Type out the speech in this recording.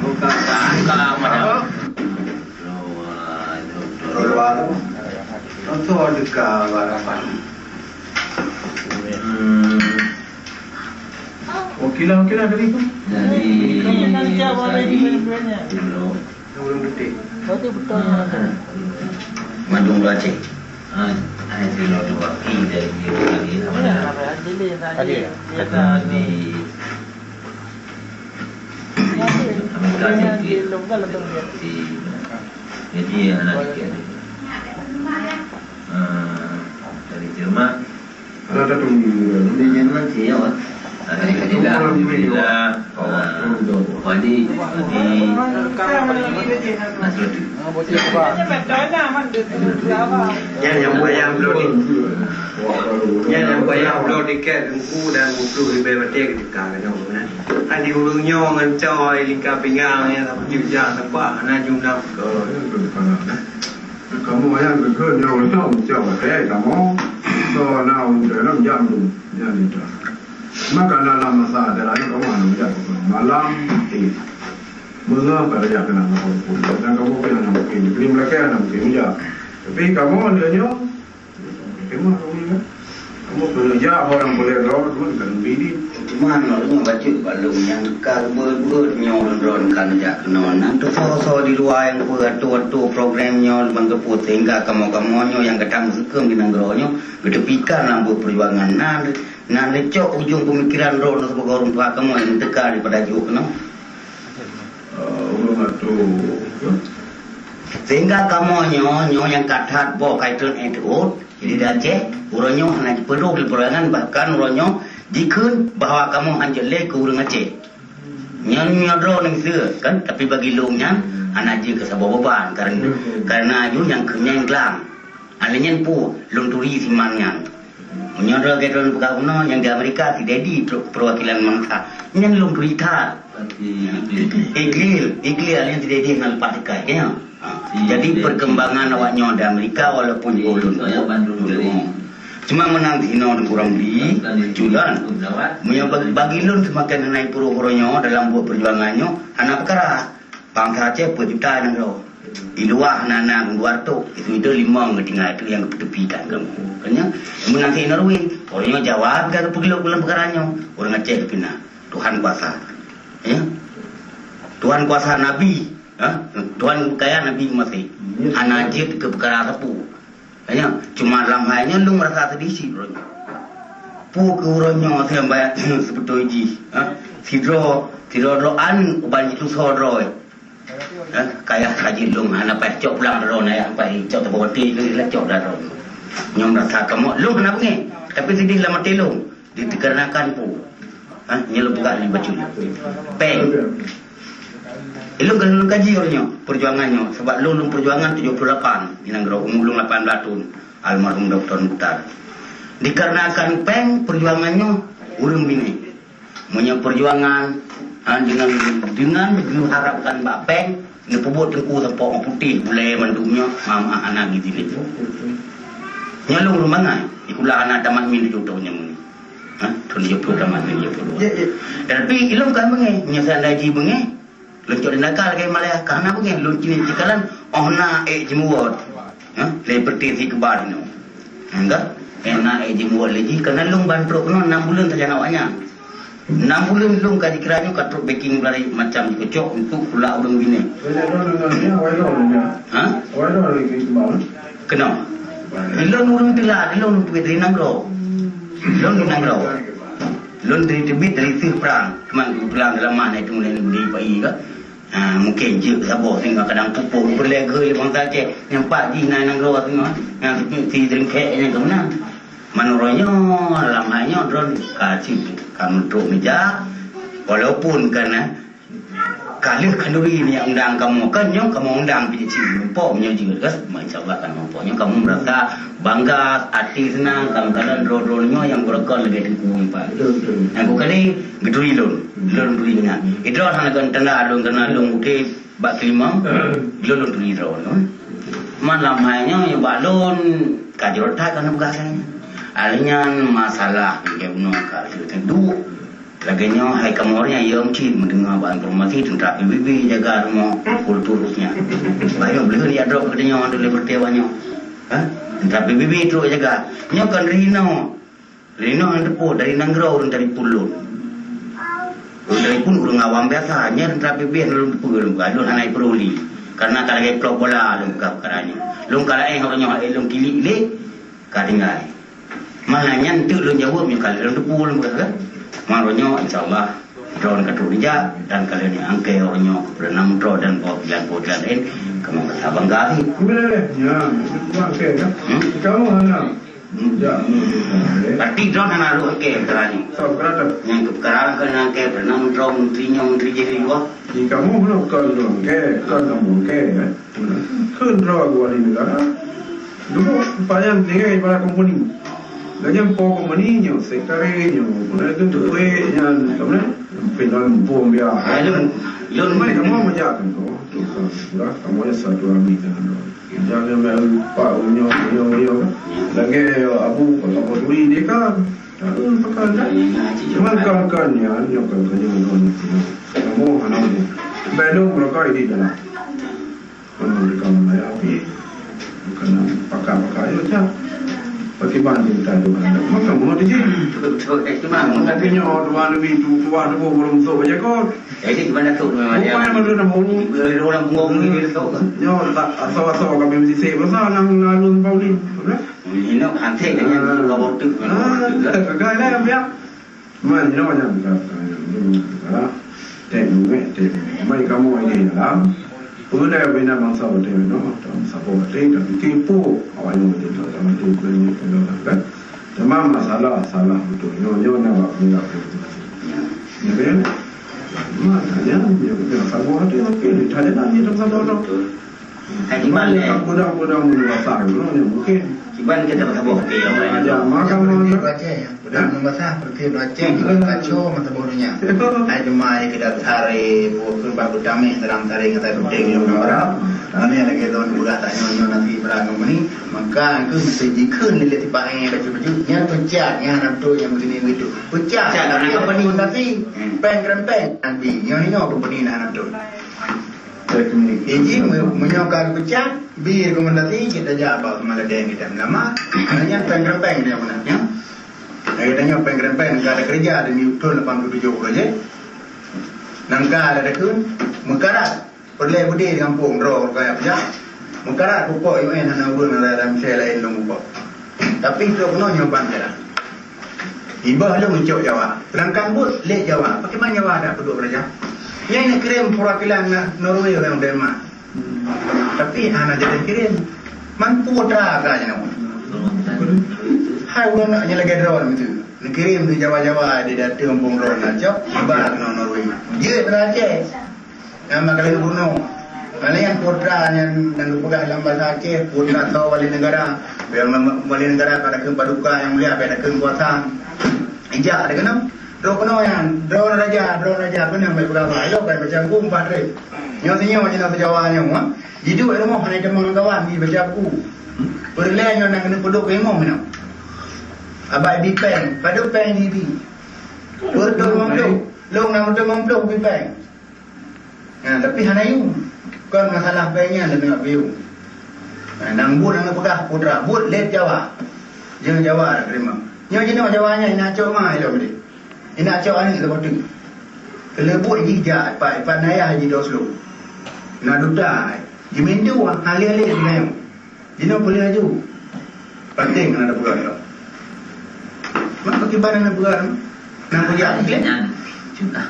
bukan kalau mana Roa itu ada kewarapan. Wakilan dari itu? dari betul. Bandung Aceh. Itu lo tu baki dari dia lagi mana? Tadi Jadi anak dia dari Jerman. Ada tunggu. Dia Jerman siapa? Alhamdulillah. Wadi Nasruddin. Yang buat yang upload ni. Yang buat yang upload ni kan aku dan buku di beberapa ketika kan orang. Ada orang nyong encoy lingkar pinggang yang tak juga tempat nak jumlah ke. Kamu yang berkerja yang jauh saya kamu so now dalam jam itu. Maka dalam masa adalah kamu anu malam di mula kerja kena pun dan kamu kena mungkin jadi mereka mungkin ya tapi kamu adanya kamu kerja orang boleh rawat pun kan bini cuma orang baca balung yang dekat nyol ron kan jak non tu so di luar yang tu programnya bangga putih hingga kamu yang kadang sekem di nangronyo gede pikan lambu perjuangan nan lecok ujung pemikiran ron sebagai orang tua kamu yang dekat daripada juk no sehingga kamu nyo yang katat bo kaitan itu jadi dah cek uronyo hanya perlu di perangan bahkan uronyo jikun bahawa kamu hanya lek ke urang Aceh nyo dro nang se kan tapi bagi lungnya anak je ke sabab beban karena aju yang kenyang kelang alenya pu lunturi simannya nyo dro ke dron buka yang di Amerika tidak di perwakilan mangsa nyen lunturi ta Iglil alenya tidak di ngal patikai ya. Jadi perkembangan awaknya di Amerika walaupun ulun cuma menang hino kurang di julan bagi lun semakin naik puru-purunya dalam buat perjuangannya anak perkara bangsa Aceh berjuta nang ro di luar anak luar tu itu 5 ngetinggal itu yang tepi kan kamu kanya menang hino ruin orangnya jawab kan perlu perkaranya orang Aceh kena Tuhan kuasa ya Tuhan kuasa Nabi Tuhan kaya Nabi masih anak je ke perkara sapu kanya cuma dalam halnya lu merasa sedih bro pu ke uronyo sampai sebetul ji sidro doan uban itu sodro kaya haji lu anak pecok pulang ron ya sampai cok teboti ke lecok dah ron nyom rasa kamu lu kenapa ni tapi sedih lama telung dikarenakan pu nyelu buka ni baju peng Ilung kan kaji orangnya perjuangannya sebab lu perjuangan 78 di Nanggro umur 18 tahun almarhum Dr. Mukhtar dikarenakan peng perjuangannya urang bini punya perjuangan dengan mengharapkan Mbak Peng ngepubut tengku sampai orang putih boleh mandumnya mama anak gitu ni nyalung rumah ikulah anak tamat min jodohnya ni tahun 70 tamat min 70 tapi ilung kan bengai nyasar lagi bengai luncur nakal ke Malaya karena bengai luncur cikalan ohna jemuat liberty si kebar ni enggak enak jemuat lagi kerana lung bantruk no 6 bulan saja nawaknya 6 bulan lung kaji kiranya katruk baking lari macam kecok untuk pula orang bini kenapa ilon orang telah ilon tu dari Nanggro ilon di Nanggro ilon dari tebit dari sih perang cuma perang dalam mana itu mulai di pagi kan mungkin je sabar sehingga kadang pupuk berlega bang saja yang pak di Nanggro tengah yang si dringkek yang kemana menurutnya lamanya drone kasih kamu duduk meja walaupun karena kali kenduri ni yang undang kamu kan yang kamu undang pergi pompnya juga kan insyaAllah kan pompnya kamu merasa bangga hati senang kadang-kadang drone-nya yang berekal lebih tengku pak yang aku kali geduri lon durinya itu orang akan tanda lon kena lon mungkin bak kelima lon duri drone malam hanya yang balon kajol tak kan bukannya alnya masalah yang bunuh kalau tentu Laganya hai kamornya yang cip mendengar bahan informasi tentang PBB jaga rumah kulturusnya. Bayo beli dia drop katanya orang dulu bertewanya. Tentang PBB itu jaga. Nyo kan Rino yang depo dari Nanggro orang dari Pulau. Orang dari pun orang awam biasa. Nya tentang PBB orang depo orang galon anak peruli. Karena kalau kayak pelok bola lengkap kerana. Long kalau orangnya long kili le kadingai. Malahnya tu long jawab yang kalau orang depo orang kan. Maronya insyaAllah drone ke Turija dan kalian yang angkai orangnya berenam drone dan pilihan-pilihan lain kamu kata bangga ni ya, angkai kan kamu mana ya, berarti drone anak lu angkai kerana so kerana yang kebenaran kalian angkai berenam drone menteri jadi juga kamu belum kan angkai kan kamu angkai kan kan drone gua ni negara dulu panjang tinggal pada company ganyan po komaninya, sekretarinya, puna itu tuwe yan, kamu pinang bom dia. Lun mai kamu majakan ko, sudah kamu ya satu ami kan. Jangan mel pak unyo, lagi abu kalau tuli dia kan, lalu pakai dah. Cuma kan ya, nyo kan non. Kamu hanam ni, belum berapa ini dah. Kamu kamu mai api, bukan pakai aja. Bagaimana kita tu kan? Maka mau di sini. Tapi nyo dua lebih dua belum tahu aja kau. Jadi gimana tu? Bukan mana nak mau ni? Orang bungong ni tu. Nyo asal kami mesti save besar nang nalun bau ni. Ini hantai dengan robot tu. Kau dah biar. Mana nyo macam kita. Tengok. Mai kamu ini dalam. Udah bina masa udah no, support tapi tipu awak yang itu sama tipu ni kan. Tamam masalah betul. Nyo nak buat betul. Ya kan? Makanya dia kena support dia okey. Dia tak ni dalam support tu. Haji balik. Mudah-mudahan besar mungkin. Kiban kita support dia. Ya, maka Budak membasah pergi Aceh kacau mata bodohnya. Hai jemaah kita cari buku bagus damai serang cari kata penting yang orang. Kami lagi don budak tak nyonya nanti berangkat ni. Maka aku mesti jikun ni leti pakai baju-bajunya puncaknya anak tu yang begini begitu. Puncak karena company nanti peng nanti nyonya company anak tu. Jadi menyokong puncak bir komandasi kita jawab malah dia kita lama. Hanya peng dia mana? Kita peng-peng nggak ada kerja ada Newton 87 aja. Nangka ada kun, mengkarat perle budi di kampung roh kayak apa? Mengkarat pupuk yang mana pun ada dalam sel lain long pupuk. Tapi itu pun nyoban dia. Ibah lu mencok Jawa, terangkan bus lek Jawa. Bagaimana Jawa ada penduduk raja? Yang ini kirim perwakilan Norway orang Denmark. Tapi anak jadi kirim, mampu teragaknya namun. Hai orang nak lagi drone itu. Kirim di Jawa-Jawa di datang kampung drone aja, ibarat Norway. Dia teraje. Nama kalian bunuh. Kalian putra yang pegang dalam bahasa Aceh, putra atau wali negara. Yang wali negara pada kepaduka yang mulia pada kekuasaan. Ijak ada kenapa? Drone raja pun yang berpegang ayo kan macam aku 4 hari. Nyonya macam Jawa nya mah. Jadi rumah hanya teman kawan di baca aku. Perlahan nak kena penduk kemong mana? Abai di peng, pada peng di. Betul mampu, long nama tu mampu di peng. Tapi hanayu, kan masalah pengnya lebih nak view. Nang bud nang pegah putra, bud let Jawa, jangan Jawa nak terima. Nyo jenis Jawanya nak cok mah elok ni. Nak cok ani lepas tu. Kelebut hijat, pak naya haji doslo. Nak duda, jimindu hali-hali sebenarnya. Jenis boleh aju. Penting ada pegang. Maka kibaran nak buat nak buat apa?